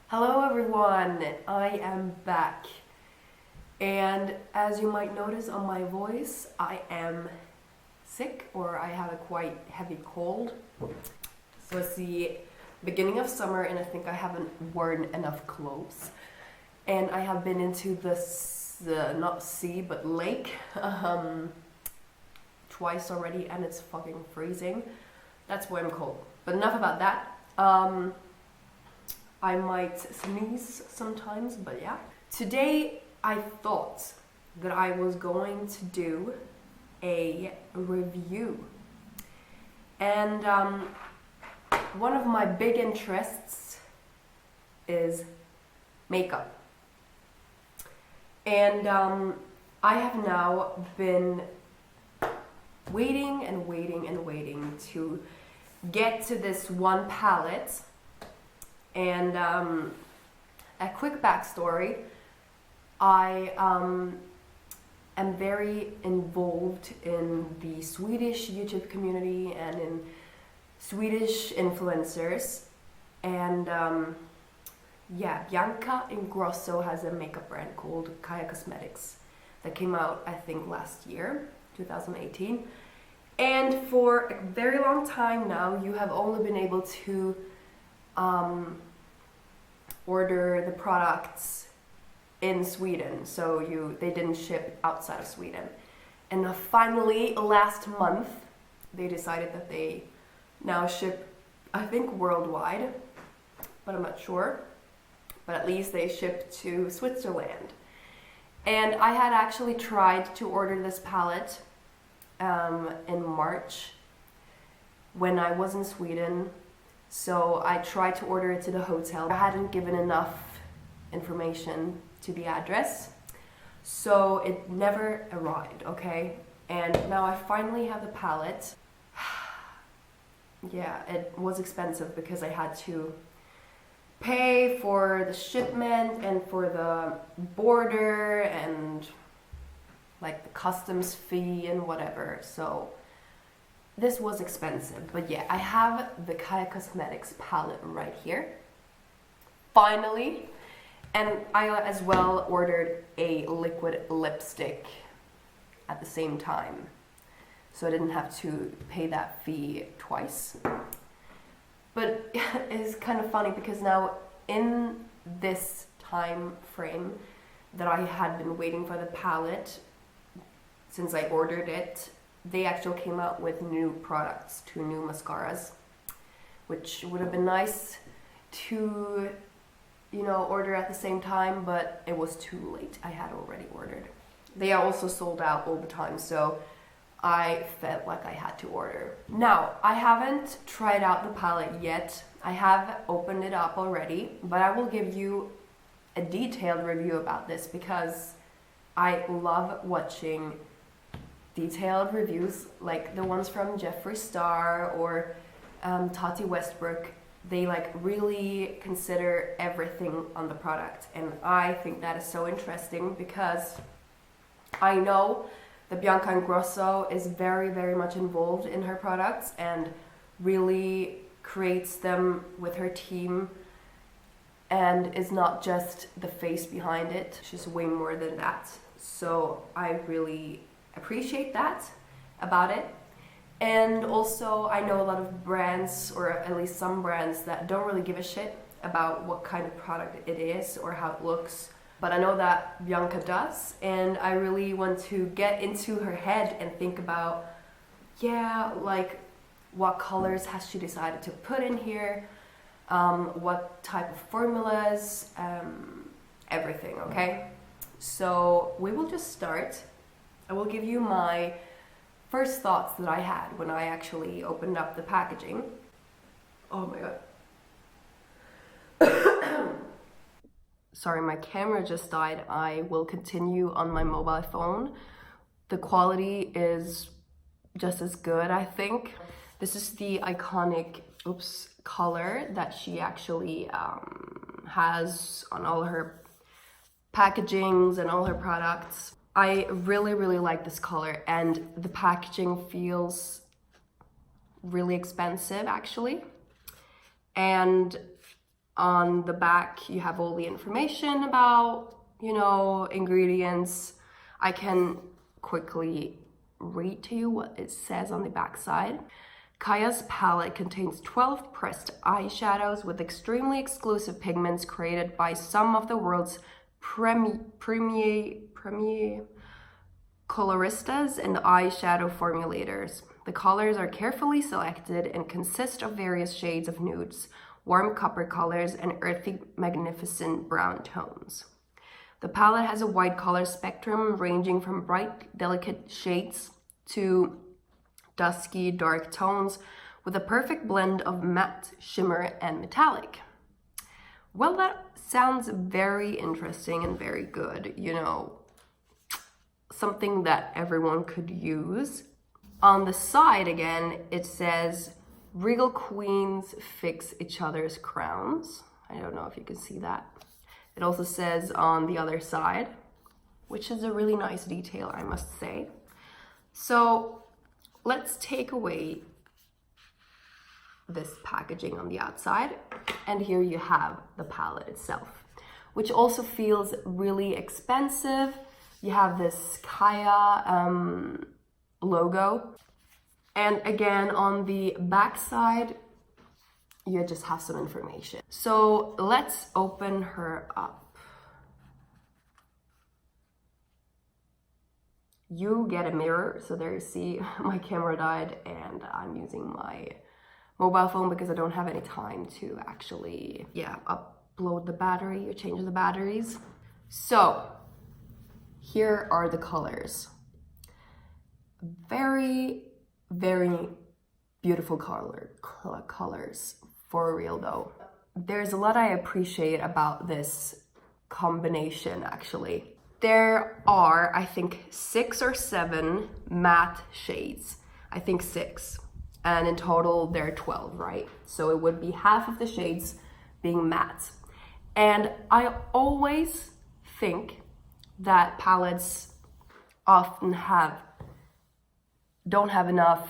Hello everyone, I am back, and as you might notice on my voice, I am sick, or I have a quite heavy cold. So it's the beginning of summer and I think I haven't worn enough clothes, and I have been into this not sea but lake twice already, and it's fucking freezing. That's why I'm cold, but enough about that. I might sneeze sometimes, but yeah. Today I thought that I was going to do a review, and one of my big interests is makeup, and I have now been waiting to get to this one palette. And a quick backstory, I am very involved in the Swedish YouTube community and in Swedish influencers. And yeah, Bianca Ingrosso has a makeup brand called Caia that came out, I think, last year, 2018. And for a very long time now, you have only been able to order the products in Sweden, so they didn't ship outside of Sweden. And finally, last month, they decided that they now ship, I think, worldwide, but I'm not sure. But at least they ship to Switzerland. And I had actually tried to order this palette in March when I was in Sweden. So I tried to order it to the hotel. I hadn't given enough information to the address, so it never arrived, okay? And now I finally have the palette. Yeah, it was expensive because I had to pay for the shipment and for the border and like the customs fee and whatever, so this was expensive. But yeah, I have the Caia palette right here, finally. And I as well ordered a liquid lipstick at the same time, so I didn't have to pay that fee twice. But it's kind of funny because now in this time frame that I had been waiting for the palette, since I ordered it, they actually came out with new products, 2 new mascaras, which would have been nice to, order at the same time, but it was too late. I had already ordered. They are also sold out all the time, so I felt like I had to order. Now, I haven't tried out the palette yet. I have opened it up already, but I will give you a detailed review about this because I love watching detailed reviews, like the ones from Jeffree Star or Tati Westbrook. They really consider everything on the product, and I think that is so interesting because I know that Bianca Ingrosso is very, very much involved in her products and really creates them with her team and is not just the face behind it. She's way more than that. So I really appreciate that about it. And also I know a lot of brands, or at least some brands, that don't really give a shit about what kind of product it is or how it looks, but I know that Bianca does, and I really want to get into her head and think about, what colors has she decided to put in here, what type of formulas, everything, okay? So we will just start. I will give you my first thoughts that I had when I actually opened up the packaging. Oh my god. Sorry, my camera just died. I will continue on my mobile phone. The quality is just as good, I think. This is the iconic color that she actually has on all her packagings and all her products. I really, really like this color, and the packaging feels really expensive actually. And On the back, you have all the information about, you know, ingredients. I can quickly read to you what it says on the back side. Caia's palette contains 12 pressed eyeshadows with extremely exclusive pigments created by some of the world's premier coloristas and eyeshadow formulators. The colors are carefully selected and consist of various shades of nudes, warm copper colors, and earthy, magnificent brown tones. The palette has a wide color spectrum ranging from bright, delicate shades to dusky, dark tones with a perfect blend of matte, shimmer, and metallic. Well, that sounds very interesting and very good, you know, something that everyone could use. On the side again, it says, Regal queens fix each other's crowns. I don't know if you can see that. It also says on the other side, which is a really nice detail, I must say. So let's take away this packaging on the outside. And here you have the palette itself, which also feels really expensive. You have this Caia logo. And again, on the back side, you just have some information. So let's open her up. You get a mirror. So there you see my camera died and I'm using my mobile phone because I don't have any time to actually, upload the battery or change the batteries. So here are the colors. Very beautiful colors for real though. There's a lot I appreciate about this combination actually. There are, I think, 6 or 7 matte shades. I think 6. And in total, there are 12, right? So it would be half of the shades being matte. And I always think that palettes often don't have enough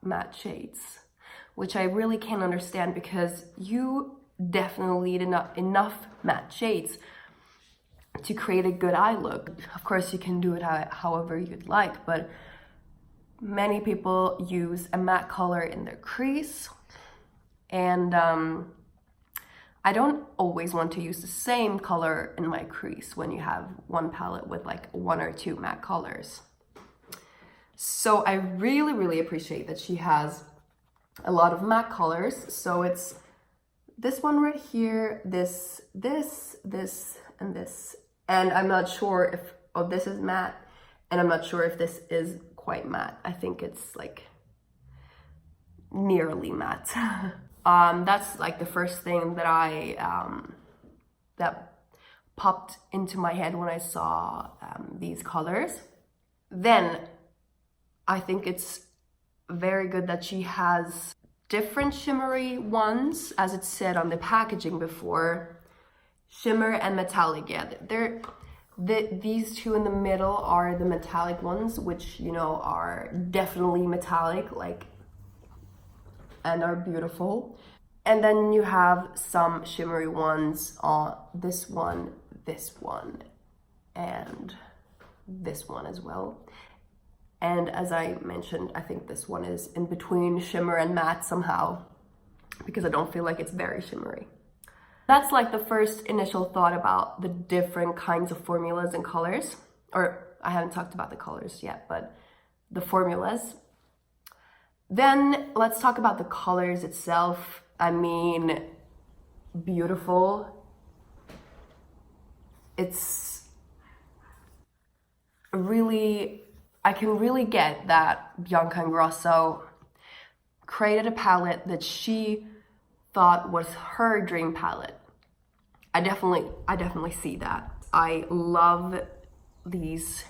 matte shades, which I really can't understand because you definitely need enough matte shades to create a good eye look. Of course, you can do it however you'd like, but many people use a matte color in their crease, and I don't always want to use the same color in my crease when you have one palette with like 1 or 2 matte colors. So I really appreciate that she has a lot of matte colors. So it's this one right here, this, and this. And I'm not sure if, this is matte, and I'm not sure if this is quite matte. I think it's like nearly matte. That's like the first thing that that popped into my head when I saw these colors. Then I think it's very good that she has different shimmery ones, as it said on the packaging before. Shimmer and metallic, yeah. These two in the middle are the metallic ones, which, you know, are definitely metallic, like, and are beautiful. And then you have some shimmery ones on this one, and this one as well. And as I mentioned, I think this one is in between shimmer and matte somehow, because I don't feel like it's very shimmery. That's like the first initial thought about the different kinds of formulas and colors. Or I haven't talked about the colors yet, but the formulas. Then let's talk about the colors itself. I mean, beautiful. It's really, I can really get that Bianca Ingrosso created a palette that she thought was her dream palette. I definitely see that. I love these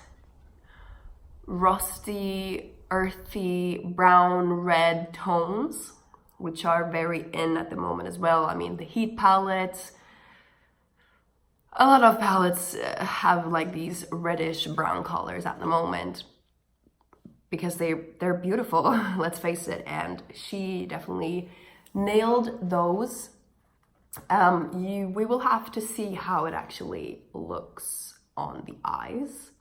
rusty, earthy, brown, red tones, which are very in at the moment as well. I mean, the Heat palettes, a lot of palettes have like these reddish brown colors at the moment because they're beautiful, let's face it. And she definitely nailed those We will have to see how it actually looks on the eyes.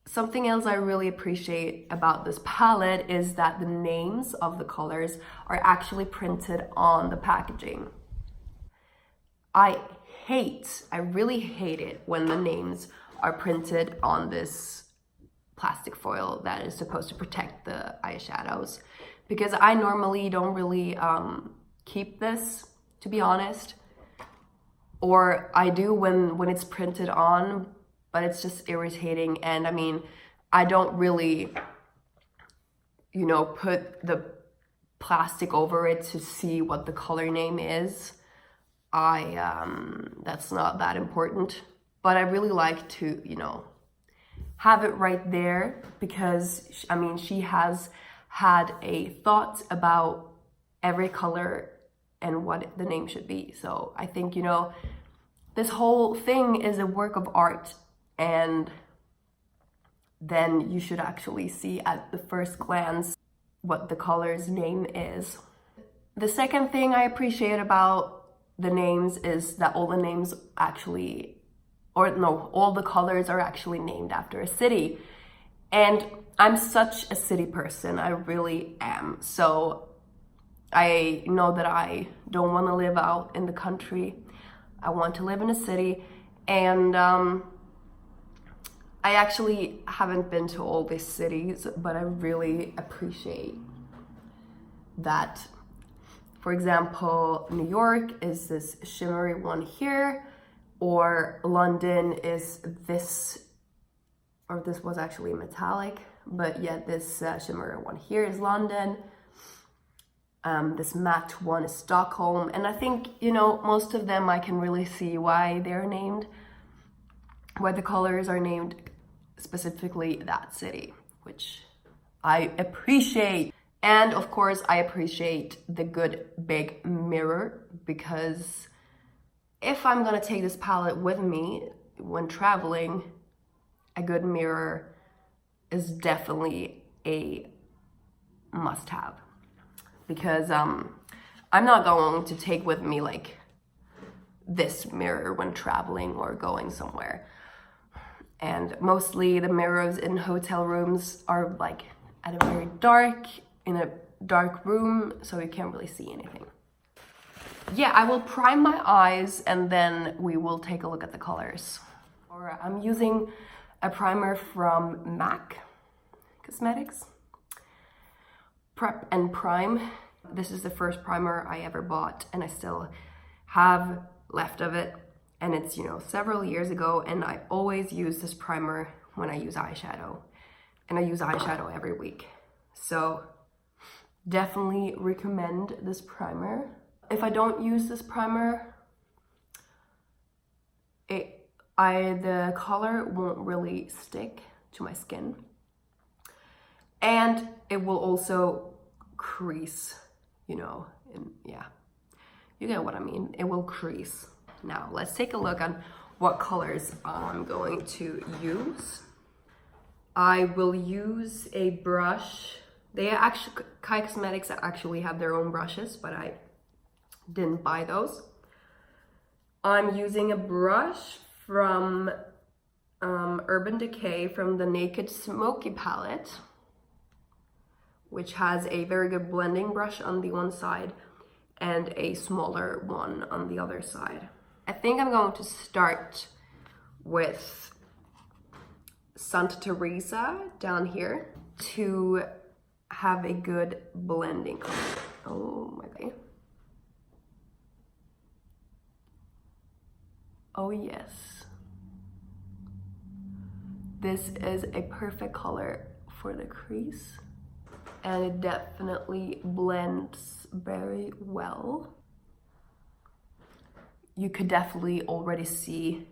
Something else I really appreciate about this palette is that the names of the colors are actually printed on the packaging. I really hate it when the names are printed on this plastic foil that is supposed to protect the eyeshadows, because I normally don't really keep this, to be honest, or I do when it's printed on, but it's just irritating. And I mean, I don't really, you know, put the plastic over it to see what the color name is. That's not that important, but I really like to, you know, have it right there, because I mean, she has had a thought about every color and what the name should be. So I think, you know, this whole thing is a work of art, and then you should actually see at the first glance what the color's name is. The second thing I appreciate about the names is that all the names actually, or no, all the colors are actually named after a city. And I'm such a city person, I really am. So I know that I don't want to live out in the country. I want to live in a city. And I actually haven't been to all these cities, but I really appreciate that. For example, New York is this shimmery one here, or London is this, or this was actually metallic, but yeah, this shimmery one here is London. This matte one is Stockholm, and I think, you know, most of them I can really see why they're named, why the colors are named specifically that city, which I appreciate. And of course, I appreciate the good big mirror, because if I'm gonna take this palette with me when traveling, a good mirror is definitely a must-have. Because I'm not going to take with me like this mirror when traveling or going somewhere. And mostly the mirrors in hotel rooms are like at a very dark, in a dark room, so you can't really see anything. Yeah, I will prime my eyes and then we will take a look at the colors. I'm using a primer from MAC Cosmetics, Prep and Prime. This is the first primer I ever bought, and I still have left of it. And it's, you know, several years ago, and I always use this primer when I use eyeshadow. And I use eyeshadow every week. So definitely recommend this primer. If I don't use this primer, the color won't really stick to my skin. And it will also crease, you know, and yeah, you get what I mean. It will crease. Now, let's take a look on what colors I'm going to use. I will use a brush. Caia Cosmetics actually have their own brushes, but I didn't buy those. I'm using a brush from Urban Decay from the Naked Smoky palette, which has a very good blending brush on the one side and a smaller one on the other side. I think I'm going to start with Santa Teresa down here to have a good blending color. Oh my god. Oh yes. This is a perfect color for the crease, and it definitely blends very well. You could definitely already see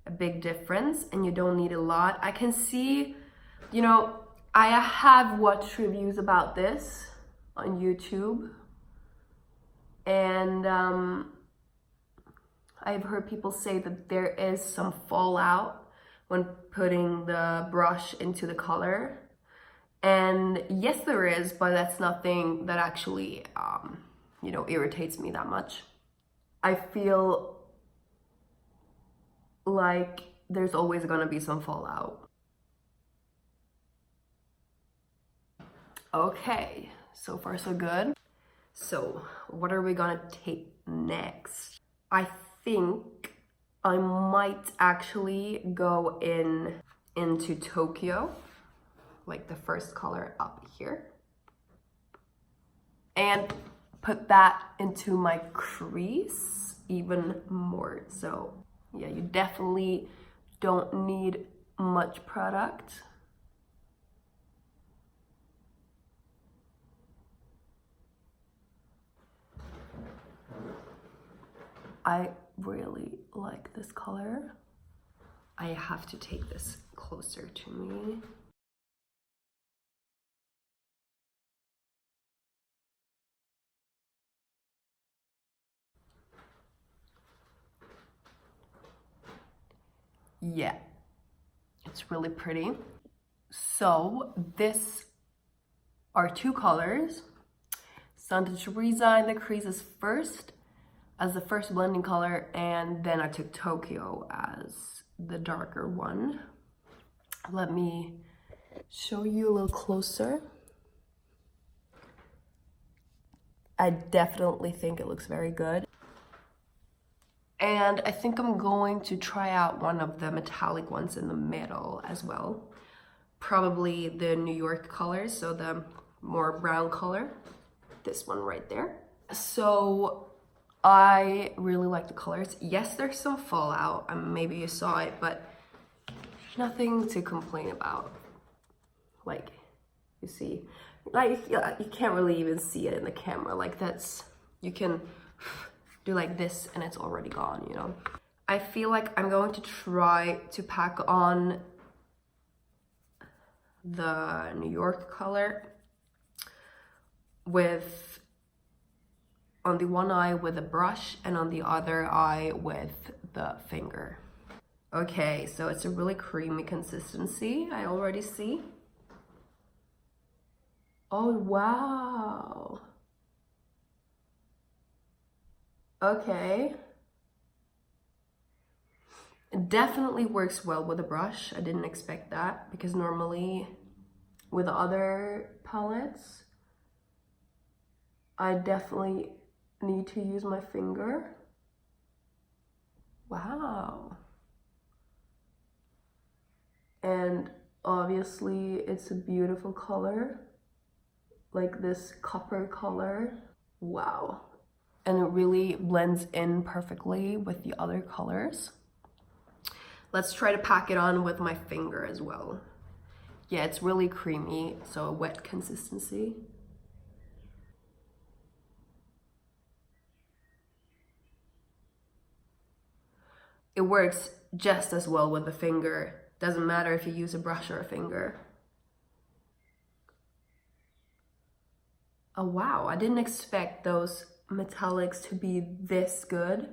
a big difference, and you don't need a lot. I can see, you know, I have watched reviews about this on YouTube, and I've heard people say that there is some fallout when putting the brush into the color. And yes, there is, but that's nothing that actually, you know, irritates me that much. I feel like there's always gonna be some fallout. Okay, so far so good. So what are we gonna take next? I think I might actually go into Tokyo, like the first color up here, and put that into my crease even more. So yeah, you definitely don't need much product. I really like this color. I have to take this closer to me. Yeah, it's really pretty. So this are two colors. Santa Teresa in the creases first as the first blending color, and then I took Tokyo as the darker one. Let me show you a little closer. I definitely think it looks very good. And I think I'm going to try out one of the metallic ones in the middle as well. Probably the New York colors, so the more brown color. This one right there. So I really like the colors. Yes, there's some fallout. Maybe you saw it, but nothing to complain about. Like, you see, like you can't really even see it in the camera. Like that's, you can do like this and it's already gone, you know? I feel like I'm going to try to pack on the New York color with, on the one eye with a brush and on the other eye with the finger. Okay, so it's a really creamy consistency, I already see. Oh, wow. Okay. It definitely works well with a brush. I didn't expect that because normally with other palettes, I definitely need to use my finger. Wow. And obviously it's a beautiful color, like this copper color. Wow. And it really blends in perfectly with the other colors. Let's try to pack it on with my finger as well. Yeah, it's really creamy, so a wet consistency. It works just as well with the finger. Doesn't matter if you use a brush or a finger. Oh wow, I didn't expect those metallics to be this good.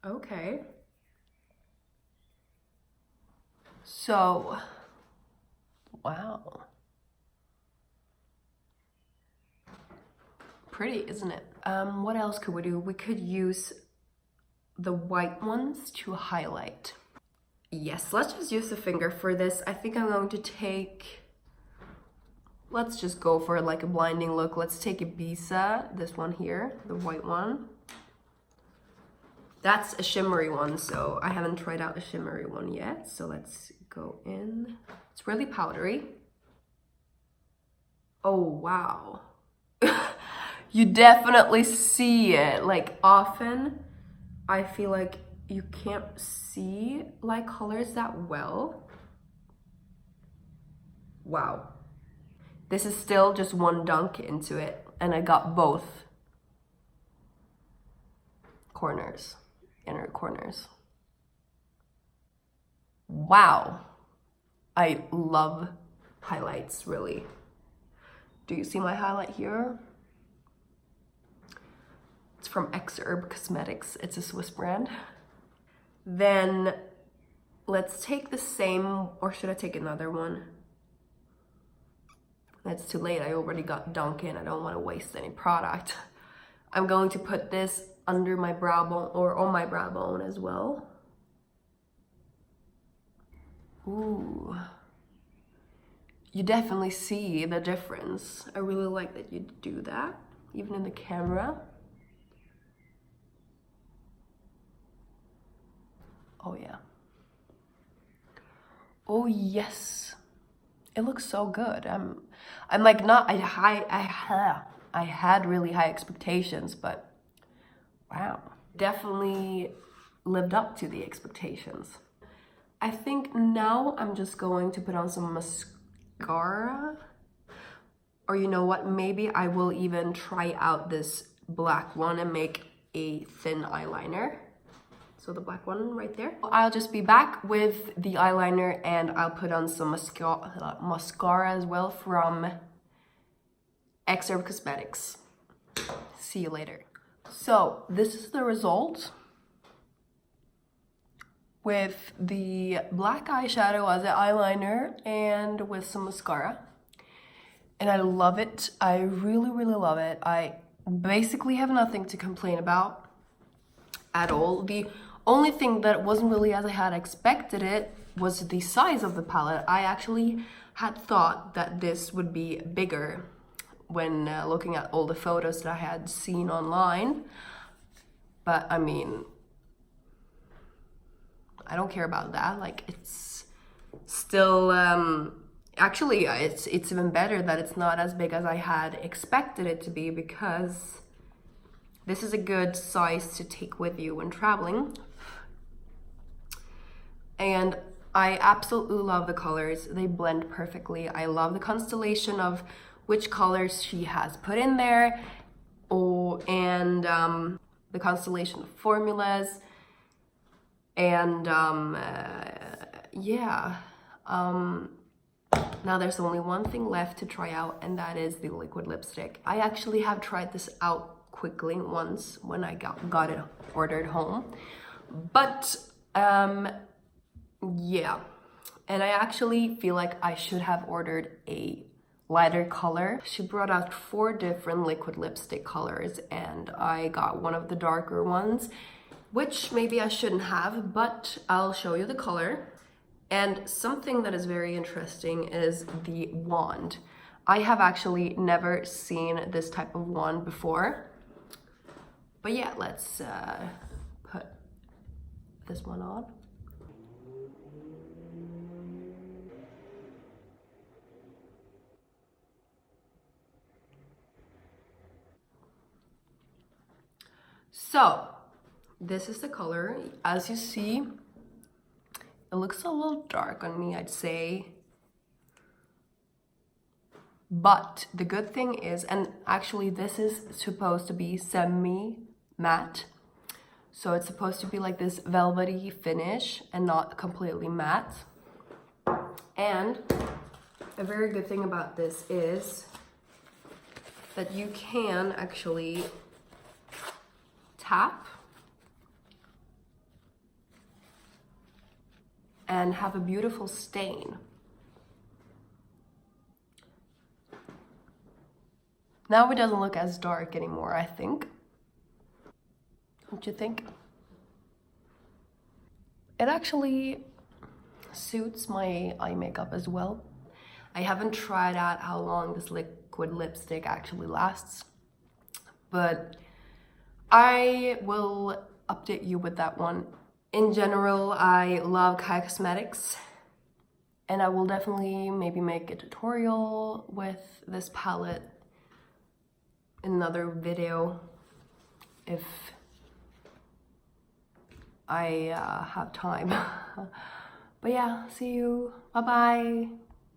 Okay. So, wow. Pretty, isn't it? What else could we do? We could use the white ones to highlight. Yes, let's just use the finger for this. I think I'm going to take, let's just go for like a blinding look. Let's take Ibiza, this one here, the white one. That's a shimmery one, so I haven't tried out a shimmery one yet. So let's go in. It's really powdery. Oh, wow. You definitely see it. Like often, I feel like you can't see light colors that well. Wow. This is still just one dunk into it, and I got both corners, inner corners. Wow. I love highlights, really. Do you see my highlight here? It's from Xherb Cosmetics. It's a Swiss brand. Then let's take the same, or should I take another one? That's too late. I already got dunk in. I don't want to waste any product. I'm going to put this under my brow bone or on my brow bone as well. Ooh. You definitely see the difference. I really like that you do that, even in the camera. Oh yeah. Oh yes. It looks so good. I'm like not I had really high expectations, but wow. Definitely lived up to the expectations. I think now I'm just going to put on some mascara. Or you know what, maybe I will even try out this black one and make a thin eyeliner. So the black one right there. I'll just be back with the eyeliner and I'll put on some mascara as well from Exurb Cosmetics. See you later. So this is the result with the black eyeshadow as an eyeliner and with some mascara. And I love it. I really, really love it. I basically have nothing to complain about at all. The only thing that wasn't really as I had expected it was the size of the palette. I actually had thought that this would be bigger when looking at all the photos that I had seen online. But I mean, I don't care about that. Like, it's still, actually, it's even better that it's not as big as I had expected it to be, because this is a good size to take with you when traveling. And I absolutely love the colors. They blend perfectly. I love the constellation of which colors she has put in there, and the constellation of formulas. And yeah. Now there's only one thing left to try out, and that is the liquid lipstick. I actually have tried this out quickly once when I got it ordered home. But yeah, and I actually feel like I should have ordered a lighter color. She brought out 4 different liquid lipstick colors, and I got one of the darker ones, which maybe I shouldn't have, but I'll show you the color. And something that is very interesting is the wand. I have actually never seen this type of wand before. But yeah, let's put this one on. So, this is the color. As you see, it looks a little dark on me, I'd say. But the good thing is, and actually this is supposed to be semi-matte. So it's supposed to be like this velvety finish and not completely matte. And a very good thing about this is that you can actually tap and have a beautiful stain. Now it doesn't look as dark anymore, I think. Don't you think? It actually suits my eye makeup as well. I haven't tried out how long this liquid lipstick actually lasts, but I will update you with that one. In general, I love Caia Cosmetics, and I will definitely maybe make a tutorial with this palette in another video if I have time. But yeah, see you. Bye bye.